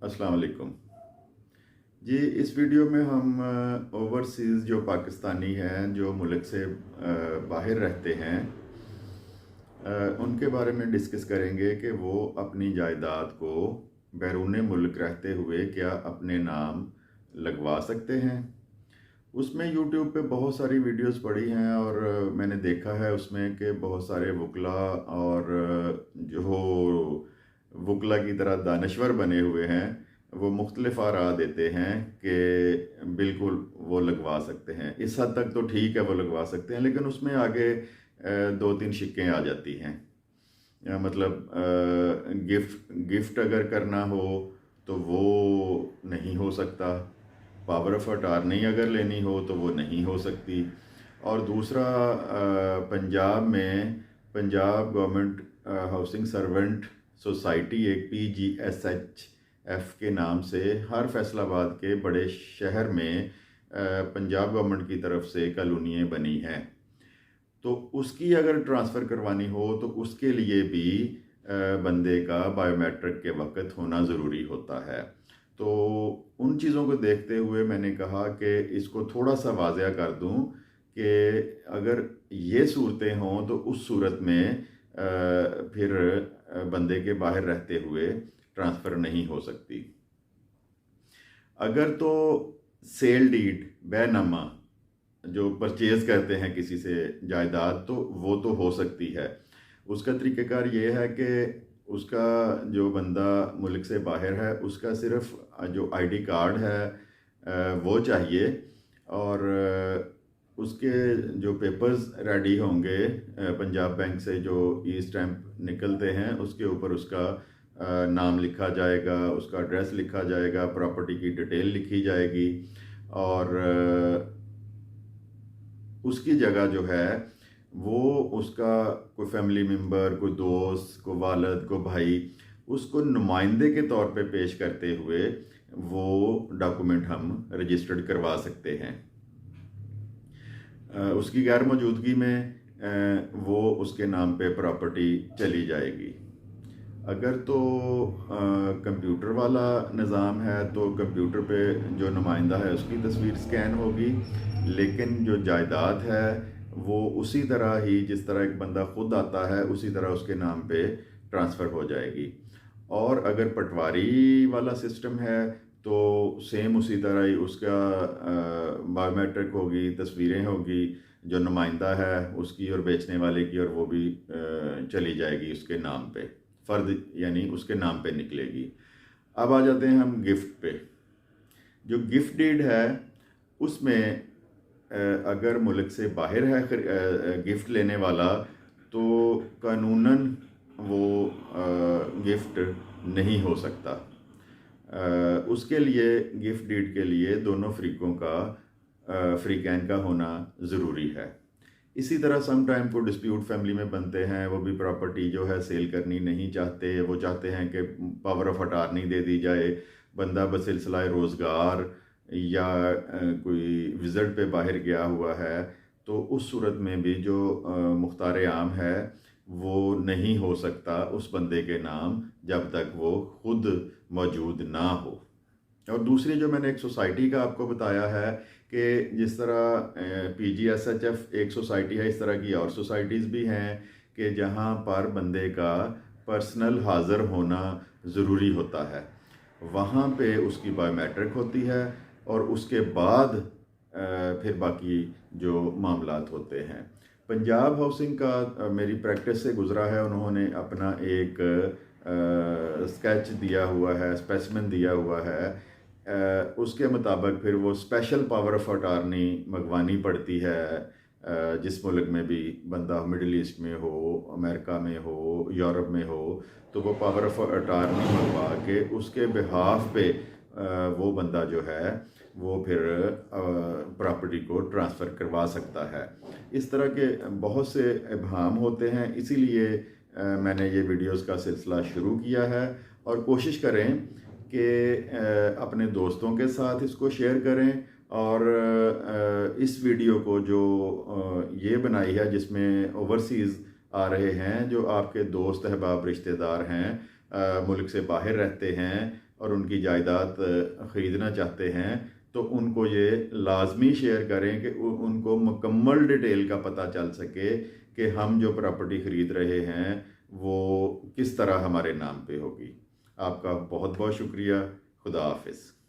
अस्सलाम वालेकुम जी। इस वीडियो में हम ओवरसीज़ जो पाकिस्तानी हैं जो मुल्क से बाहर रहते हैं उनके बारे में डिस्कस करेंगे कि वो अपनी जायदाद को बैरून मुल्क रहते हुए क्या अपने नाम लगवा सकते हैं। उसमें यूट्यूब पे बहुत सारी वीडियोस पड़ी हैं और मैंने देखा है उसमें कि बहुत सारे वकला और जो वकला की तरह दानश्वर बने हुए हैं वो मुख्तलिफ आरा देते हैं कि बिल्कुल वो लगवा सकते हैं। इस हद तक तो ठीक है वो लगवा सकते हैं, लेकिन उसमें आगे दो तीन शिक्कें आ जाती हैं। मतलब गिफ्ट अगर करना हो तो वो नहीं हो सकता। पावर ऑफ अटार्नी अगर लेनी हो तो वो नहीं हो सकती। और दूसरा, पंजाब में Punjab government housing servant society एक PGSHF के नाम से हर फैसलाबाद के बड़े शहर में पंजाब गवर्नमेंट की तरफ से कॉलोनियाँ बनी हैं। तो उसकी अगर ट्रांसफ़र करवानी हो तो उसके लिए भी बंदे का बायोमेट्रिक के वक्त होना ज़रूरी होता है। तो उन चीज़ों को देखते हुए मैंने कहा कि इसको थोड़ा सा वाज़िया कर दूं कि अगर ये सूरतें हों तो उस सूरत में फिर बंदे के बाहर रहते हुए ट्रांसफ़र नहीं हो सकती। अगर तो सेल डीड बैनामा जो परचेज़ करते हैं किसी से जायदाद, तो वो तो हो सकती है। उसका तरीक़ेकार ये है कि उसका जो बंदा मुल्क से बाहर है उसका सिर्फ जो आईडी कार्ड है वो चाहिए, और उसके जो पेपर्स रेडी होंगे पंजाब बैंक से जो ई स्टैम्प निकलते हैं उसके ऊपर उसका नाम लिखा जाएगा, उसका एड्रेस लिखा जाएगा, प्रॉपर्टी की डिटेल लिखी जाएगी, और उसकी जगह जो है वो उसका कोई फैमिली मेम्बर, कोई दोस्त, कोई वालिद, कोई भाई उसको नुमाइंदे के तौर पे पेश करते हुए वो डॉक्यूमेंट हम रजिस्टर्ड करवा सकते हैं। उसकी गैर मौजूदगी में वो उसके नाम पे प्रॉपर्टी चली जाएगी। अगर तो कंप्यूटर वाला निज़ाम है तो कंप्यूटर पे जो नुमाइंदा है उसकी तस्वीर स्कैन होगी, लेकिन जो जायदाद है वो उसी तरह ही जिस तरह एक बंदा खुद आता है उसी तरह उसके नाम पे ट्रांसफ़र हो जाएगी। और अगर पटवारी वाला सिस्टम है तो सेम उसी तरह ही उसका बायोमेट्रिक होगी, तस्वीरें होगी, जो नुमाइंदा है उसकी और बेचने वाले की, और वो भी चली जाएगी उसके नाम पे, फ़र्द यानी उसके नाम पे निकलेगी। अब आ जाते हैं हम गिफ्ट पे। जो गिफ्ट डीड है उसमें अगर मुल्क से बाहर है गिफ्ट लेने वाला तो कानूनन वो गिफ्ट नहीं हो सकता। उसके लिए गिफ्ट डीड के लिए दोनों फ्रीकों का फ्रीकैन का होना ज़रूरी है। इसी तरह सम टाइम को डिस्प्यूट फैमिली में बनते हैं, वो भी प्रॉपर्टी जो है सेल करनी नहीं चाहते, वो चाहते हैं कि पावर ऑफ अटार्नी दे दी जाए। बंदा बसिलसिला रोज़गार या कोई विज़िट पे बाहर गया हुआ है तो उस सूरत में भी जो मुख्तार आम है वो नहीं हो सकता उस बंदे के नाम जब तक वो खुद मौजूद ना हो। और दूसरी जो मैंने एक सोसाइटी का आपको बताया है कि जिस तरह PGSHF एक सोसाइटी है, इस तरह की और सोसाइटीज़ भी हैं कि जहाँ पर बंदे का पर्सनल हाज़िर होना ज़रूरी होता है। वहाँ पे उसकी बायोमेट्रिक होती है और उसके बाद फिर बाकी जो मामलात होते हैं। पंजाब हाउसिंग का मेरी प्रैक्टिस से गुज़रा है, उन्होंने अपना एक स्केच दिया हुआ है, स्पेसिमेन दिया हुआ है। उसके मुताबिक फिर वो स्पेशल पावर ऑफ अटार्नी मंगवानी पड़ती है। जिस मुल्क में भी बंदा मिडिल ईस्ट में हो, अमेरिका में हो, यूरोप में हो, तो वो पावर ऑफ अटार्नी मंगवा के उसके बिहाफ पे वो बंदा जो है वो फिर प्रॉपर्टी को ट्रांसफ़र करवा सकता है। इस तरह के बहुत से इब्हाम होते हैं, इसीलिए मैंने ये वीडियोस का सिलसिला शुरू किया है। और कोशिश करें कि अपने दोस्तों के साथ इसको शेयर करें, और इस वीडियो को जो ये बनाई है जिसमें ओवरसीज़ आ रहे हैं, जो आपके दोस्त अहबाब रिश्तेदार हैं, मुल्क से बाहर रहते हैं और उनकी जायदाद ख़रीदना चाहते हैं तो उनको ये लाजमी शेयर करें कि उनको मुकम्मल डिटेल का पता चल सके कि हम जो प्रॉपर्टी ख़रीद रहे हैं वो किस तरह हमारे नाम पे होगी। आपका बहुत बहुत शुक्रिया। खुदा हाफिज़।